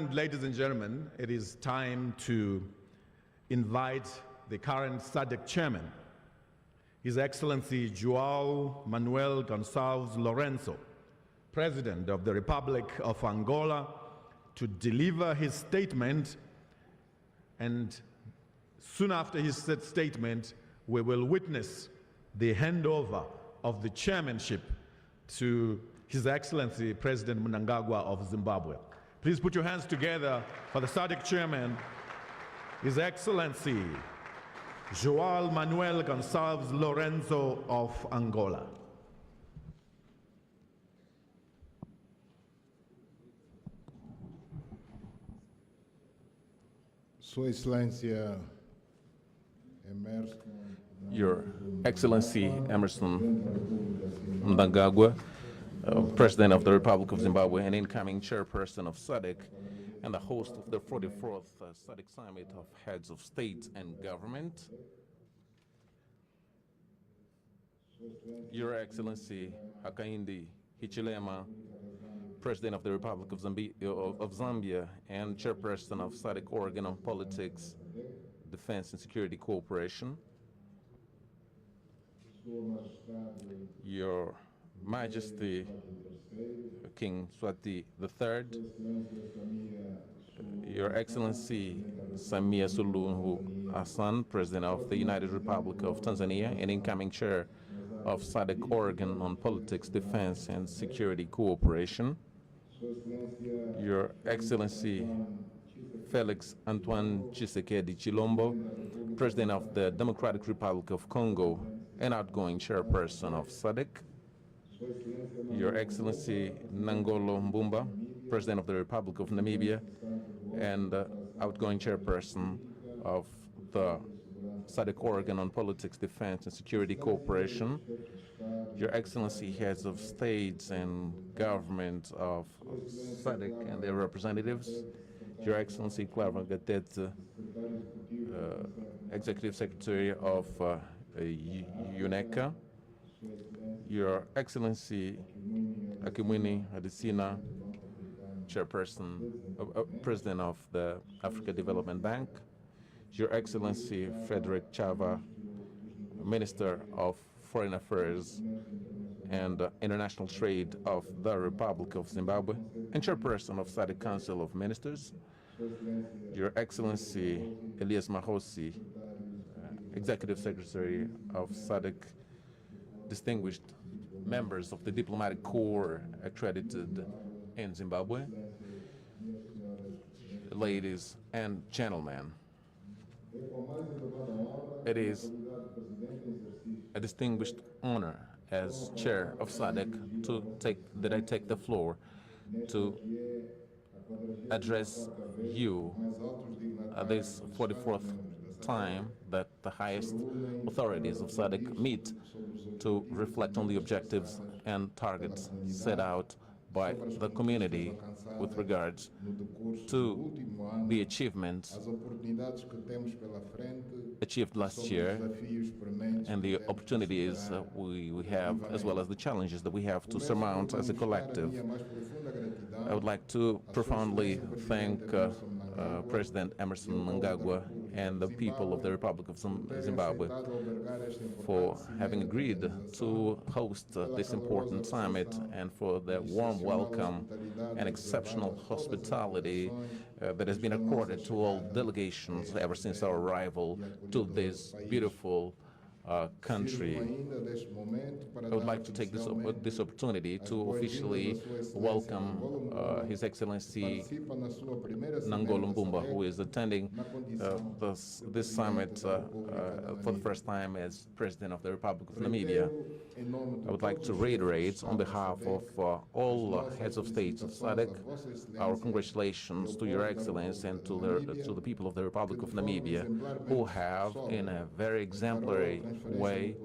And ladies and gentlemen, it is time to invite the current SADC Chairman, His Excellency João Manuel Gonçalves Lourenço, President of the Republic of Angola, to deliver his statement. And soon after his statement, we will witness the handover of the chairmanship to His Excellency President Mnangagwa of Zimbabwe. Please put your hands together for the SADC Chairman, His Excellency João Manuel Gonçalves Lourenço of Angola. Sua Excelência Emmerson, Your Excellency Emmerson Mnangagwa, President of the Republic of Zimbabwe and incoming chairperson of SADC and the host of the 44th SADC Summit of Heads of State and Government. Your Excellency Hakainde Hichilema, President of the Republic of Zambia and chairperson of SADC Organ on Politics, Defense and Security Cooperation. Your Majesty King Swati III, Your Excellency Samia Suluhu Hassan, President of the United Republic of Tanzania and incoming chair of SADC Organ on Politics, Defense and Security Cooperation. Your Excellency Felix Antoine Tshisekedi Chilombo, President of the Democratic Republic of Congo and outgoing chairperson of SADC. Your Excellency Nangolo Mbumba, President of the Republic of Namibia and outgoing chairperson of the SADC Organ on Politics, Defense and Security Cooperation. Your Excellency, heads of states and government of SADC and their representatives. Your Excellency Clara Gatete, Executive Secretary of UNECA. Your Excellency Akimwini Adesina, Chairperson, President of the Africa Development Bank. Your Excellency Frederick Chava, Minister of Foreign Affairs and International Trade of the Republic of Zimbabwe and Chairperson of SADC Council of Ministers. Your Excellency Elias Mahosi, Executive Secretary of SADC, distinguished members of the Diplomatic Corps accredited in Zimbabwe, ladies and gentlemen. It is a distinguished honor as chair of SADC that I take the floor to address you at this 44th time that the highest authorities of SADC meet to reflect on the objectives and targets set out by the community with regards to the achievements achieved last year and the opportunities we have, as well as the challenges that we have to surmount as a collective. I would like to profoundly thank President Emmerson Mnangagwa and the people of the Republic of Zimbabwe for having agreed to host this important summit and for their warm welcome and exceptional hospitality that has been accorded to all delegations ever since our arrival to this beautiful country. I would like to take this opportunity to officially welcome His Excellency Nangolo Mbumba, who is attending this summit for the first time as President of the Republic of Namibia. I would like to reiterate on behalf of all heads of states of SADC our congratulations to Your Excellency and to the people of the Republic of Namibia, who have, in a very exemplary way,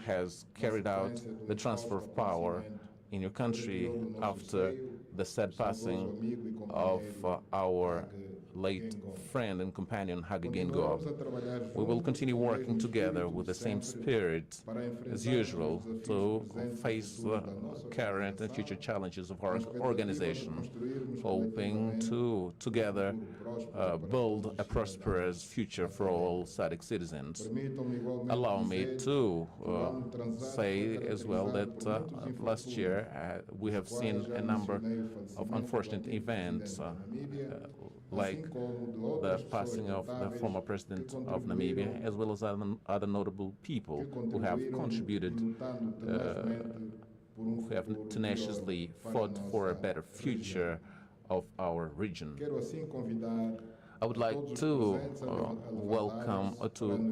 has carried out the transfer of power in your country after the sad passing of our late friend and companion Hage Geingob. We will continue working together with the same spirit as usual to face the current and future challenges of our organization, hoping to together build a prosperous future for all SADC citizens. Allow me to say as well that last year we have seen a number of unfortunate events like the passing of the former president of Namibia, as well as other notable people who have contributed, who have tenaciously fought for a better future of our region. I would like to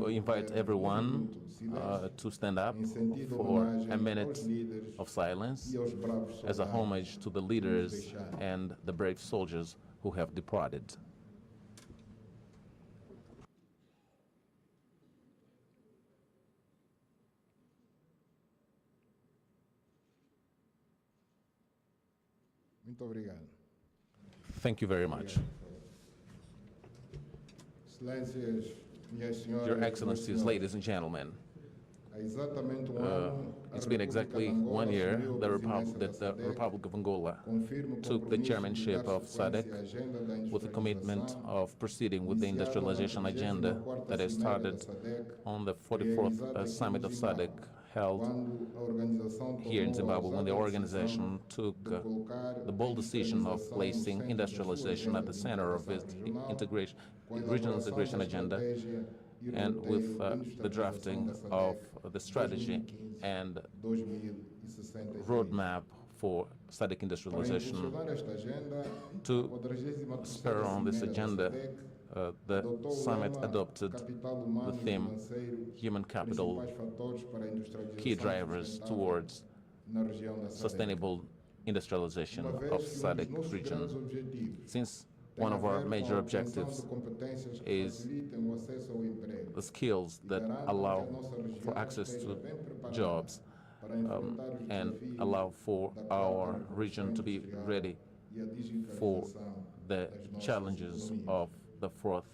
invite everyone to stand up for a minute of silence as a homage to the leaders and the brave soldiers who have departed. Muito obrigado. Thank you very much. Excelências, minhas senhoras, Your Excellencies, ladies and gentlemen, há exatamente ano, it's been exactly 1 year that the Republic of Angola took the chairmanship of SADC with the commitment of proceeding with the industrialization agenda that has started on the 44th summit of SADC held here in Zimbabwe, when the organization took the bold decision of placing industrialization at the center of its regional integration agenda, and with the drafting of the strategy and roadmap for SADC industrialization. To spur on this agenda, the summit adopted the theme Human Capital, Key Drivers Towards Sustainable Industrialization of SADC region. Since one of our major objectives is the skills that allow for access to jobs and allow for our region to be ready for the challenges of the fourth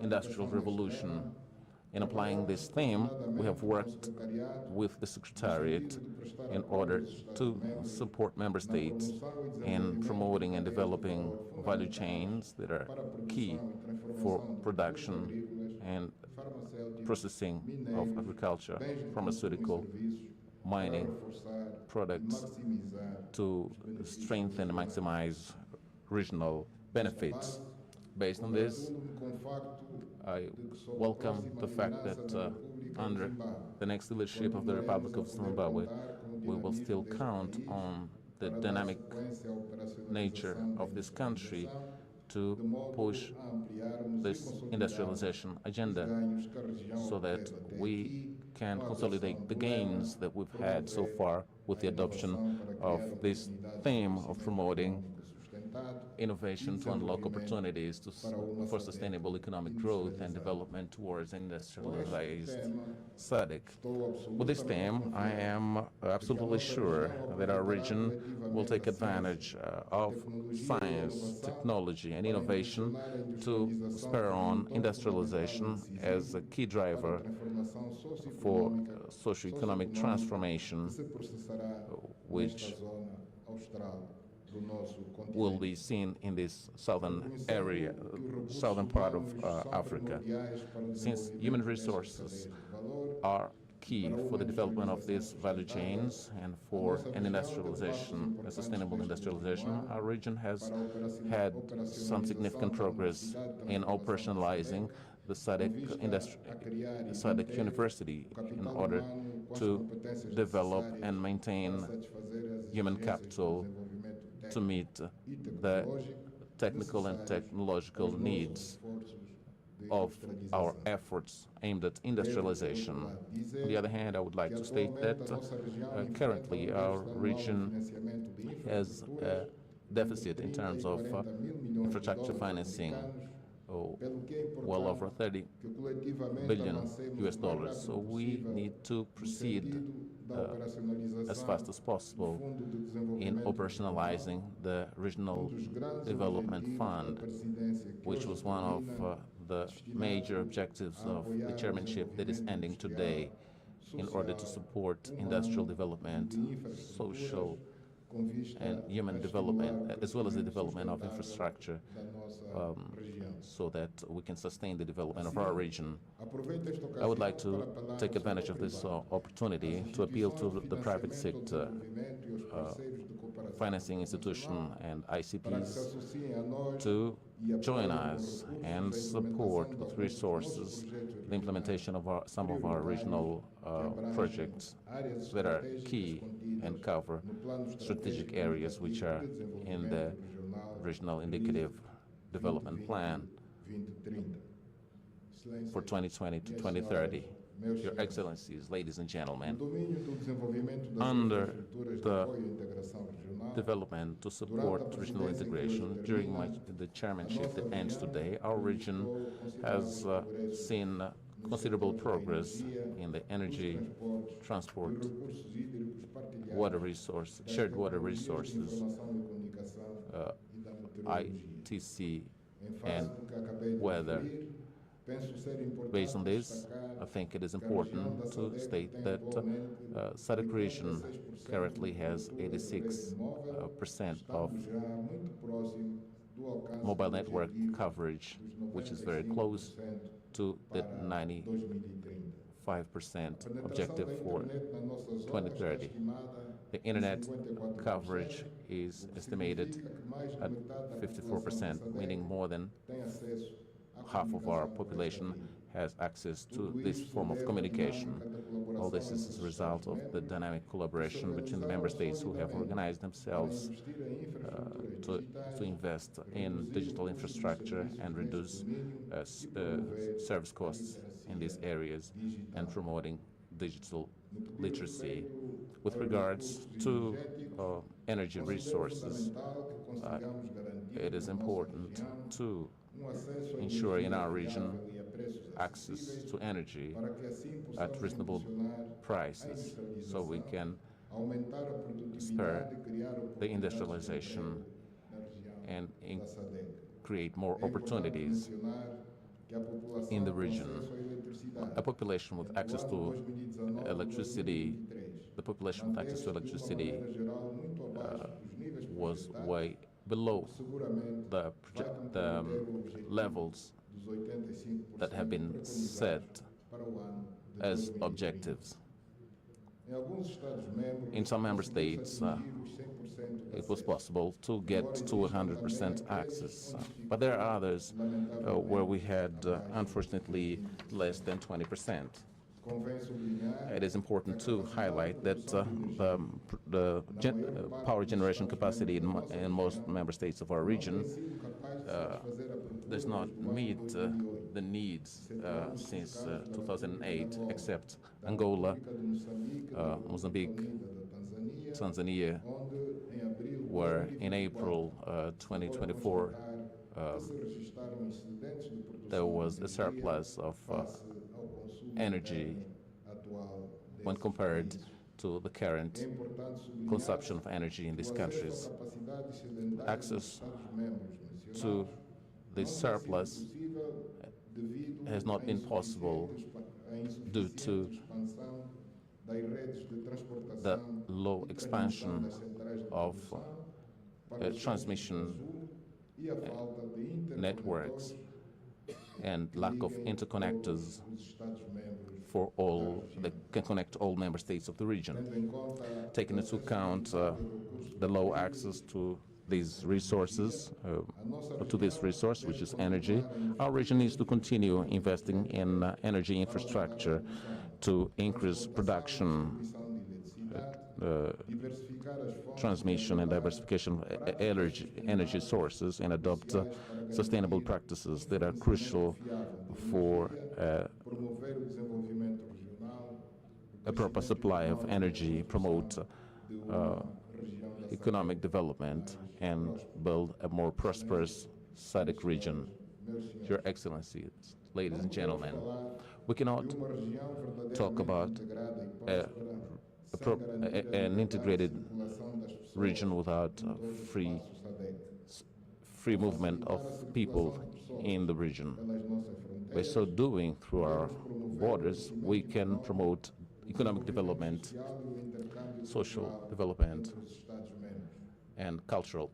industrial revolution. In applying this theme, we have worked with the Secretariat in order to support member states in promoting and developing value chains that are key for production and processing of agriculture, pharmaceutical, mining products to strengthen and maximize regional benefits. Based on this, I welcome the fact that under the next leadership of the Republic of Zimbabwe, we will still count on the dynamic nature of this country to push this industrialization agenda so that we can consolidate the gains that we've had so far with the adoption of this theme of promoting innovation to unlock opportunities for sustainable economic growth and development towards industrialized SADC. With this theme, I am absolutely sure that our region will take advantage of science, technology, and innovation to spur on industrialization as a key driver for socio-economic transformation, which will be seen in this southern area, southern part of Africa. Since human resources are key for the development of these value chains and for an industrialization, a sustainable industrialization, our region has had some significant progress in operationalizing the SADC University in order to develop and maintain human capital to meet the technical and technological needs of our efforts aimed at industrialization. On the other hand, I would like to state that currently our region has a deficit in terms of infrastructure financing, well over 30 billion US dollars. So we need to proceed as fast as possible in operationalizing the Regional Development Fund, which was one of the major objectives of the chairmanship that is ending today, in order to support industrial development, social and human development, as well as the development of infrastructure, so that we can sustain the development of our region. I would like to take advantage of this opportunity to appeal to the private sector, financing institution and ICPs to join us and support with resources the implementation of some of our regional projects that are key and cover strategic areas which are in the Regional Indicative Development Plan for 2020 to 2030. Your Excellencies, ladies and gentlemen, under the development to support regional integration, during the chairmanship that ends today, our region has seen considerable progress in the energy, transport, water resource, shared water resources, ITC, and weather. Based on this, I think it is important to state that SADC region currently has 86% of mobile network coverage, which is very close to the 95% objective for 2030. The internet coverage is estimated at 54%, meaning more than half of our population has access to this form of communication. All this is as a result of the dynamic collaboration between the member states who have organized themselves to invest in digital infrastructure and reduce service costs in these areas and promoting digital literacy. With regards to energy resources, it is important to ensure in our region access to energy at reasonable prices, so we can spur the industrialization and create more opportunities in the region. A population with access to electricity, was way below the levels that have been set as objectives. In some member states, it was possible to get to 100% access, but there are others where we had, unfortunately, less than 20%. It is important to highlight that the power generation capacity in most member states of our region does not meet the needs since 2008, except Angola, Mozambique, Tanzania, where in April 2024 there was a surplus of energy when compared to the current consumption of energy in these countries. Access to this surplus has not been possible due to the low expansion of transmission networks and lack of interconnectors for all that can connect all member states of the region. Taking into account the low access to these resources, to this resource, which is energy, our region needs to continue investing in energy infrastructure to increase production, transmission and diversification of energy sources, and adopt sustainable practices that are crucial for a proper supply of energy, promote economic development, and build a more prosperous SADC region. Your Excellencies, ladies and gentlemen, we cannot talk about a an integrated region without free movement of people in the region. By so doing, through our borders, we can promote economic development, social development, and cultural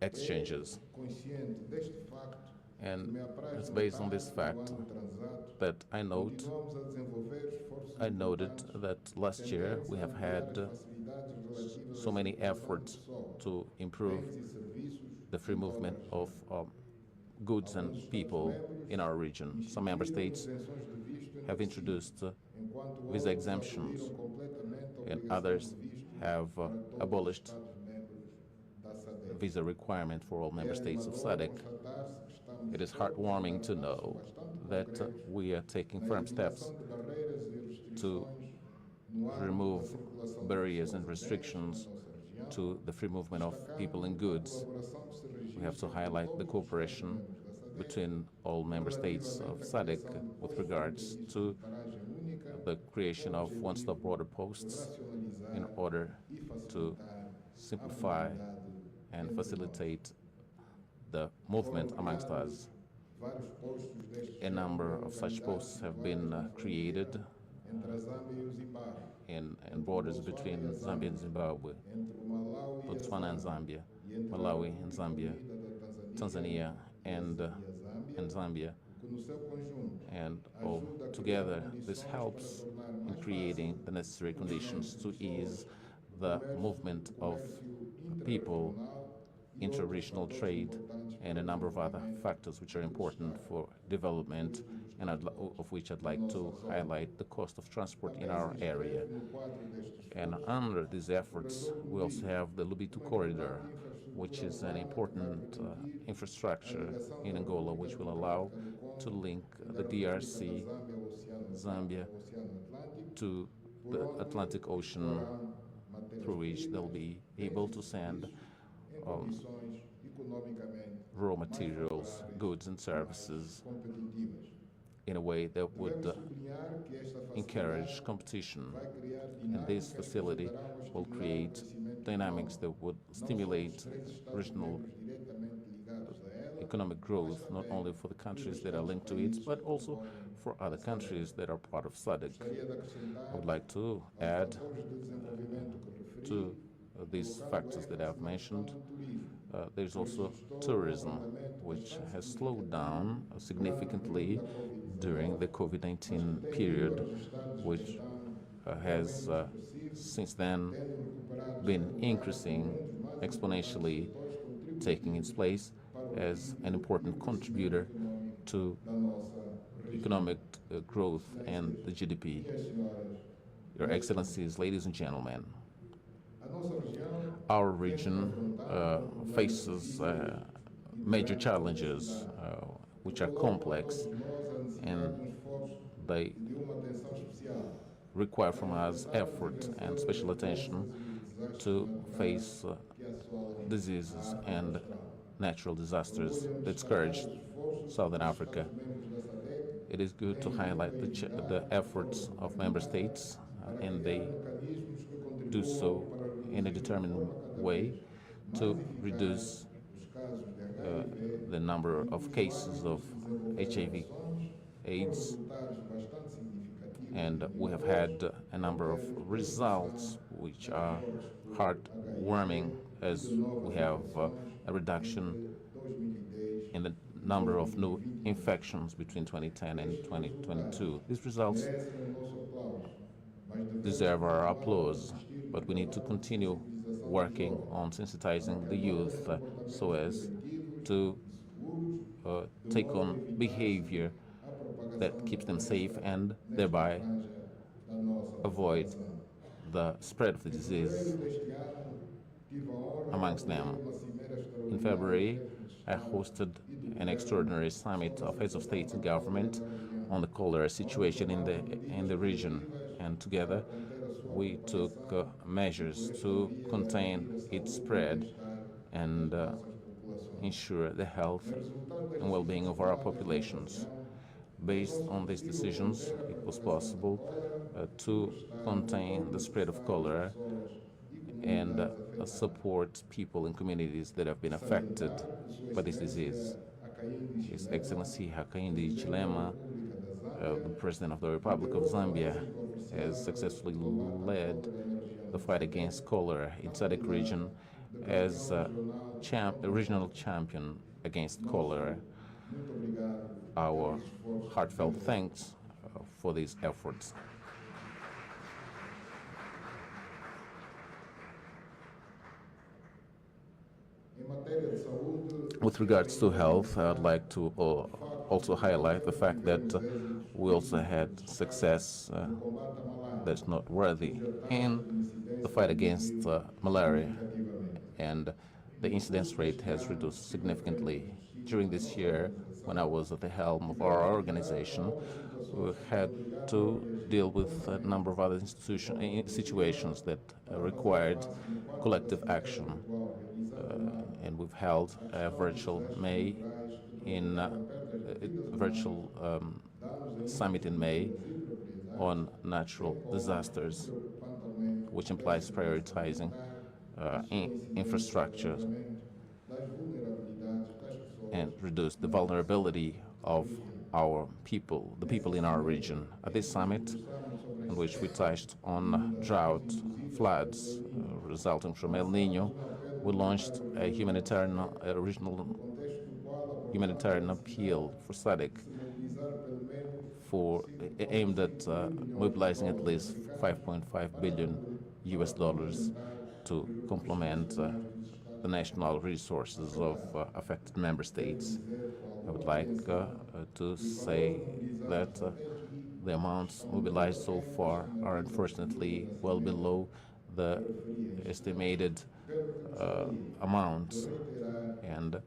exchanges. And it's based on this fact that I noted that last year we have had so many efforts to improve the free movement of goods and people in our region. Some member states have introduced visa exemptions, and others have abolished visa requirement for all member states of SADC. It is heartwarming to know that we are taking firm steps to remove barriers and restrictions to the free movement of people and goods. We have to highlight the cooperation between all member states of SADC with regards to the creation of one-stop border posts in order to simplify and facilitate the movement amongst us. A number of such posts have been created in borders between Zambia and Zimbabwe, Botswana and Zambia, Malawi and Zambia, Tanzania and Zambia. And all together, this helps in creating the necessary conditions to ease the movement of people, inter-regional trade, and a number of other factors which are important for development, and of which I'd like to highlight the cost of transport in our area. And under these efforts, we also have the Lobito Corridor, which is an important infrastructure in Angola, which will allow to link the DRC, Zambia, to the Atlantic Ocean, through which they'll be able to send raw materials, goods and services in a way that would encourage competition. And this facility will create dynamics that would stimulate regional economic growth, not only for the countries that are linked to it, but also for other countries that are part of SADC. I would like to add to these factors that I've mentioned. There's also tourism, which has slowed down significantly during the COVID-19 period, which has since then been increasing exponentially, taking its place as an important contributor to economic growth and the GDP. Your Excellencies, ladies and gentlemen, our region faces major challenges which are complex, and they require from us effort and special attention to face diseases and natural disasters that scourged Southern Africa. It is good to highlight the efforts of member states, and they do so in a determined way to reduce the number of cases of HIV/AIDS, and we have had a number of results which are heartwarming, as we have a reduction in the number of new infections between 2010 and 2022. These results deserve our applause, but we need to continue working on sensitizing the youth so as to take on behavior that keeps them safe and thereby avoid the spread of the disease amongst them. In February, I hosted an extraordinary summit of heads of state and government on the cholera situation in the region, and together we took measures to contain its spread and ensure the health and well-being of our populations. Based on these decisions, it was possible to contain the spread of cholera and support people in communities that have been affected by this disease. His Excellency Hakainde Hichilema, the President of the Republic of Zambia, has successfully led the fight against cholera in SADC region as a regional champion against cholera. Our heartfelt thanks for these efforts. With regards to health, I'd like to also highlight the fact that we also had success that's noteworthy in the fight against malaria, and the incidence rate has reduced significantly. During this year, when I was at the helm of our organization, we had to deal with a number of other situations that required collective action. And we've held a virtual May in virtual summit in May on natural disasters, which implies prioritizing infrastructure and reduce the vulnerability of our people, the people in our region. At this summit, in which we touched on drought, floods resulting from El Nino, we launched a regional humanitarian appeal for SADC aimed at mobilizing at least $5.5 billion to complement the national resources of affected member states. I would like to say that the amounts mobilized so far are unfortunately well below the estimated amounts, and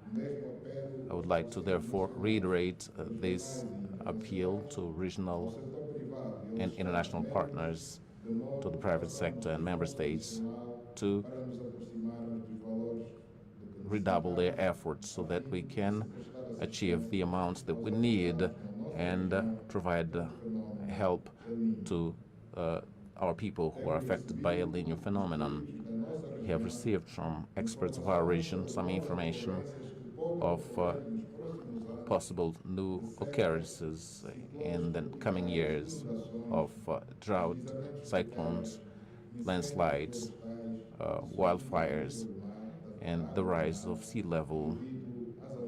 I would like to therefore reiterate this appeal to regional and international partners, to the private sector and member states, to redouble their efforts so that we can achieve the amounts that we need and provide help to our people who are affected by El Nino phenomenon. We have received from experts of our region some information of possible new occurrences in the coming years of drought, cyclones, landslides, wildfires, and the rise of sea level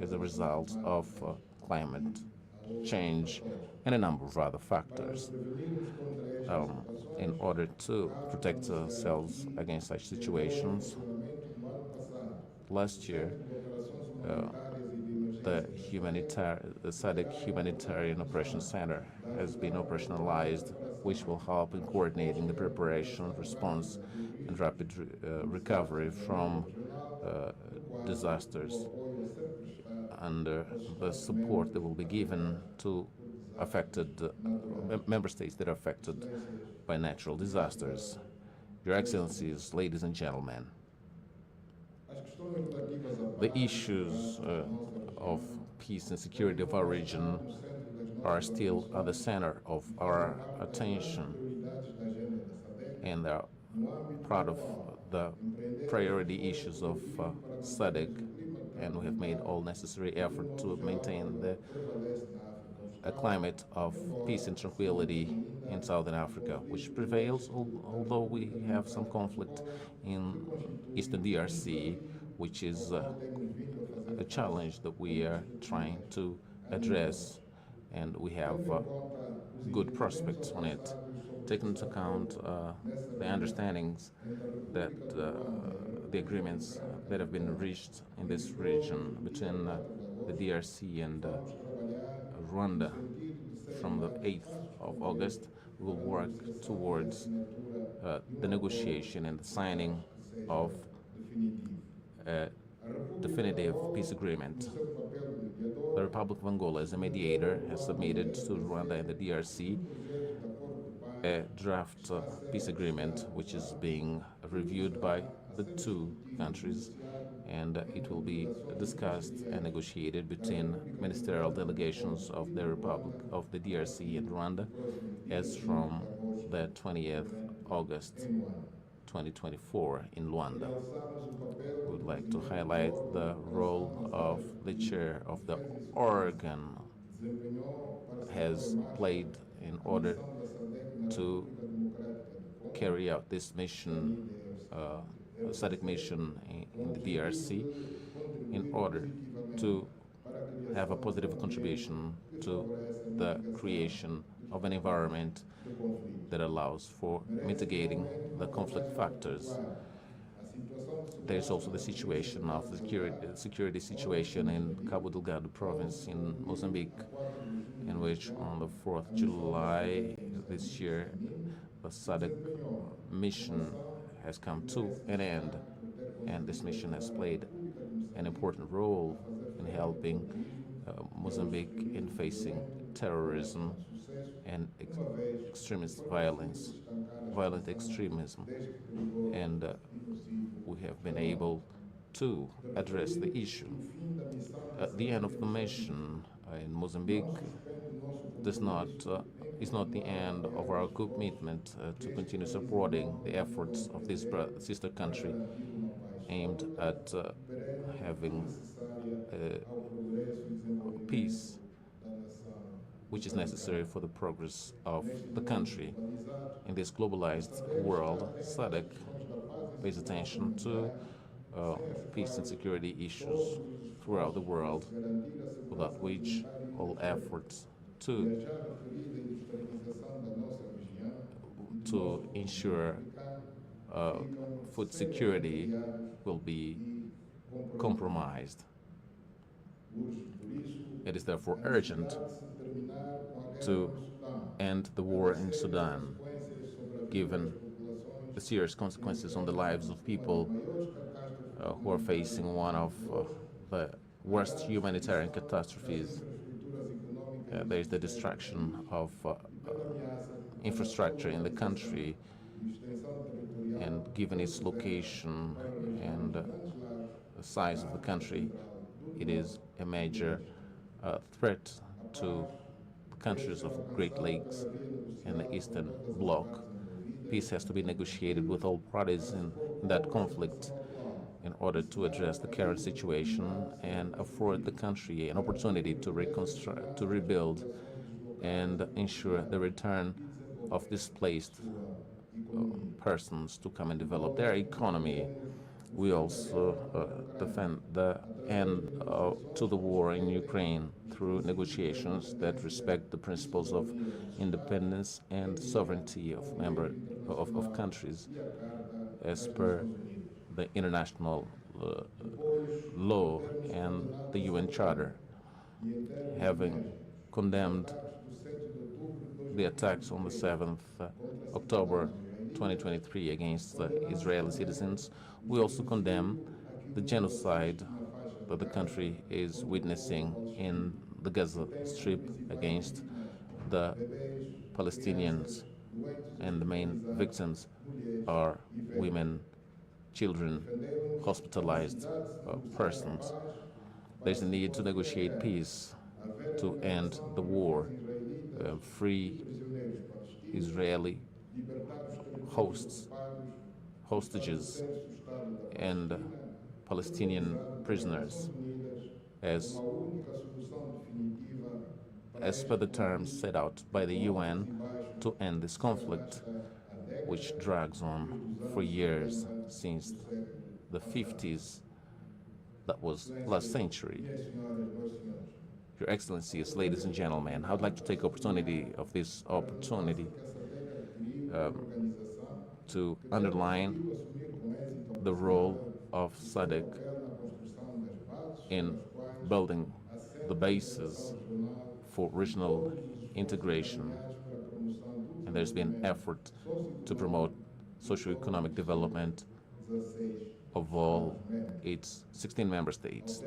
as a result of climate change and a number of other factors. In order to protect ourselves against such situations, last year the SADC Humanitarian Operations Center has been operationalized, which will help in coordinating the preparation, response, and rapid recovery from disasters, under the support that will be given to affected member states that are affected by natural disasters. Your Excellencies, ladies and gentlemen, the issues of peace and security of our region are still at the center of our attention, and are part of the priority issues of SADC, and we have made all necessary effort to maintain a climate of peace and tranquility in Southern Africa, which prevails, although we have some conflict in Eastern DRC, which is a challenge that we are trying to address, and we have good prospects on it. Taking into account the understandings that the agreements that have been reached in this region between the DRC and Rwanda from the 8th of August, we will work towards the negotiation and the signing of a definitive peace agreement. The Republic of Angola, as a mediator, has submitted to Rwanda and the DRC a draft peace agreement, which is being reviewed by the two countries, and it will be discussed and negotiated between ministerial delegations of the Republic of the DRC and Rwanda as from the 20th August em Luanda. 2024 in Luanda. Realçamos o papel We would do like to presidente highlight do the role of the chair of the organ desempenhou para se pôr has em marcha played in a order missão da SADC na to República Democrática do Congo, carry out this mission, SADC mission in the DRC, in order to have a positive contribution to the creation of an environment that allows for mitigating the conflict factors. There's also the situation of the security situation in Cabo Delgado province in Mozambique, in which on the 4th July this year, the SADC mission has come to an end, and this mission has played an important role in helping Mozambique in facing terrorism and extremist violence, violent extremism, and we have been able to address the issue. At the end of the mission in Mozambique is not the end of our commitment to continue supporting the efforts of this sister country aimed at having peace, which is necessary for the progress of the country. In this globalized world, SADC pays attention to peace and security issues throughout the world, without which all efforts to ensure food security will be compromised. It is therefore urgent to end the war in Sudan, given the serious consequences on the lives of people who are facing one of the worst humanitarian catastrophes. There is the destruction of infrastructure in the country, and given its location and the size of the country, it is a major threat to the countries of Great Lakes and the Eastern Bloc. Peace has to be negotiated with all parties in that conflict in order to address the current situation and afford the country an opportunity to reconstruct, to rebuild, and ensure the return of displaced persons to come and develop their economy. We also defend the end to the war in Ukraine through negotiations that respect the principles of independence and sovereignty of countries as per the international law and the UN Charter. Having condemned the attacks on the 7th October 2023 against Israeli citizens, we also condemn the genocide that the country is witnessing in the Gaza Strip against the Palestinians, and the main victims are women, children, hospitalized persons. There's a need to negotiate peace, to end the war, free Israeli hostages, and Palestinian prisoners as per the terms set out by the UN to end this conflict, which drags on for years, since the 50s. That was last century. Your Excellencies, ladies and gentlemen, I would like to take this opportunity to underline the role of SADC in building the basis for regional integration, and there's been effort to promote socio-economic development of all its 16 member states.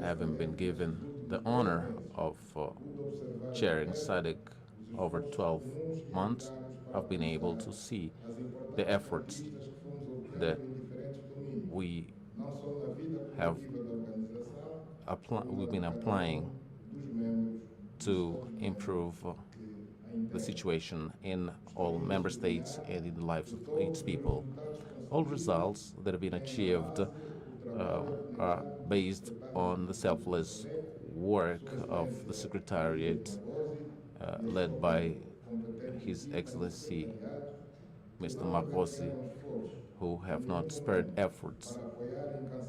Having been given the honor of chairing SADC over 12 months, I've been able to see the efforts that we've been applying to improve the situation in all member states and in the lives of its people. All results that have been achieved are based on the selfless work of the Secretariat led by His Excellency Mr. Makosi, who have not spared efforts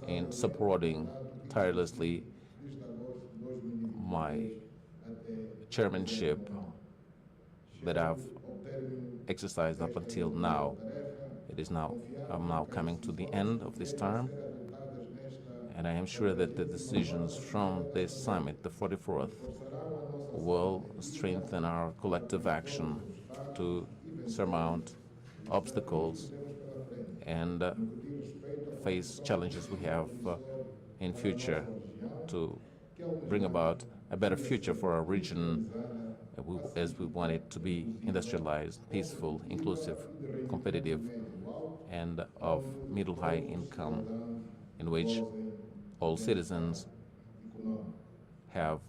in supporting tirelessly my chairmanship that I've exercised up until now. I'm now coming to the end of this term, and I am sure that the decisions from this summit, the 44th, will strengthen our collective action to surmount obstacles and face challenges we have in future to bring about a better future for our region as we want it to be industrialized, peaceful, inclusive, competitive, and of middle-high income, in which all citizens have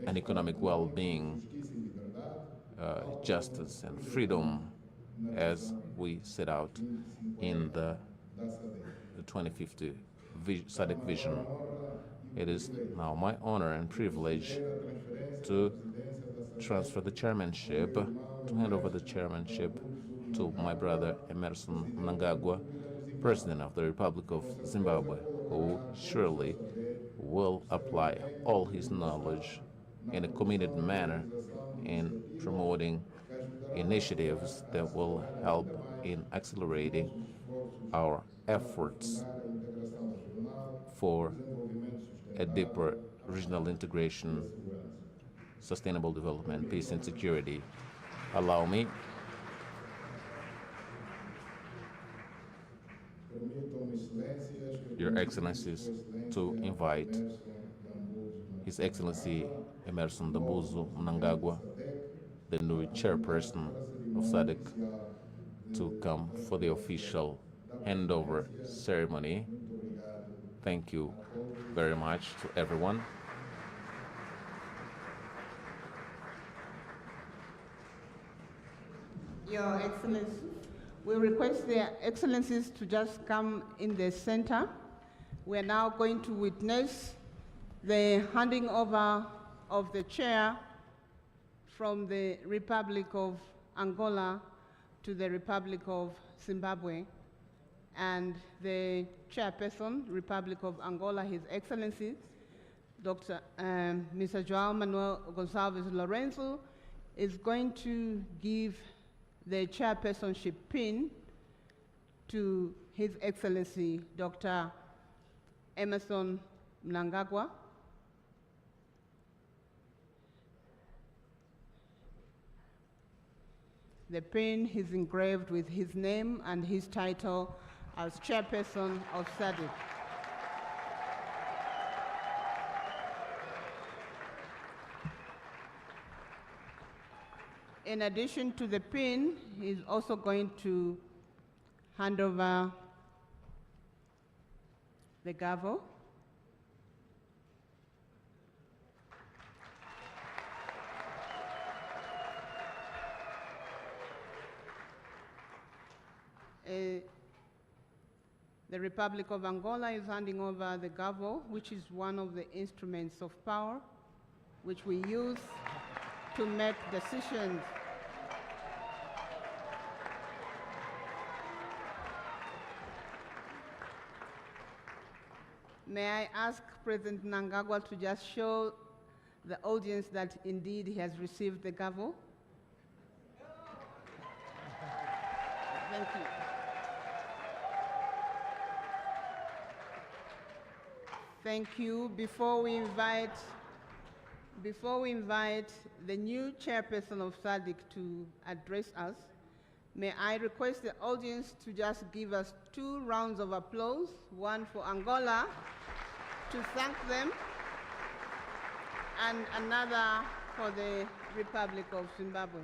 an economic well-being, justice, and freedom as we set out in the 2050 SADC vision. It is now my honor and privilege to transfer the chairmanship, to hand over the chairmanship to my brother Emmerson Mnangagwa, President of the Republic of Zimbabwe, who surely will apply all his knowledge in a committed manner in promoting initiatives that will help in accelerating our efforts for a deeper regional integration, sustainable development, peace and security. Allow me Your Excellencies to invite His Excellency Emmerson Mnangagwa, the new chairperson of SADC, to come for the official handover ceremony. Thank you very much to everyone. Your Excellency, we request their Excellencies to just come in the center. We are now going to witness the handing over of the chair from the Republic of Angola to the Republic of Zimbabwe. And the chairperson, Republic of Angola, His Excellency, Mr. João Manuel Gonçalves Lourenço, is going to give the chairpersonship pin to His Excellency, Dr. Emmerson Mnangagwa. The pin is engraved with his name and his title as chairperson of SADC. In addition to the pin, he's also going to hand over the gavel. The Republic of Angola is handing over the gavel, which is one of the instruments of power which we use to make decisions. May I ask President Mnangagwa to just show the audience that indeed he has received the gavel? Thank you. Thank you. Before we invite the new chairperson of SADC to address us, may I request the audience to just give us 2 rounds of applause, one for Angola to thank them, and another for the Republic of Zimbabwe.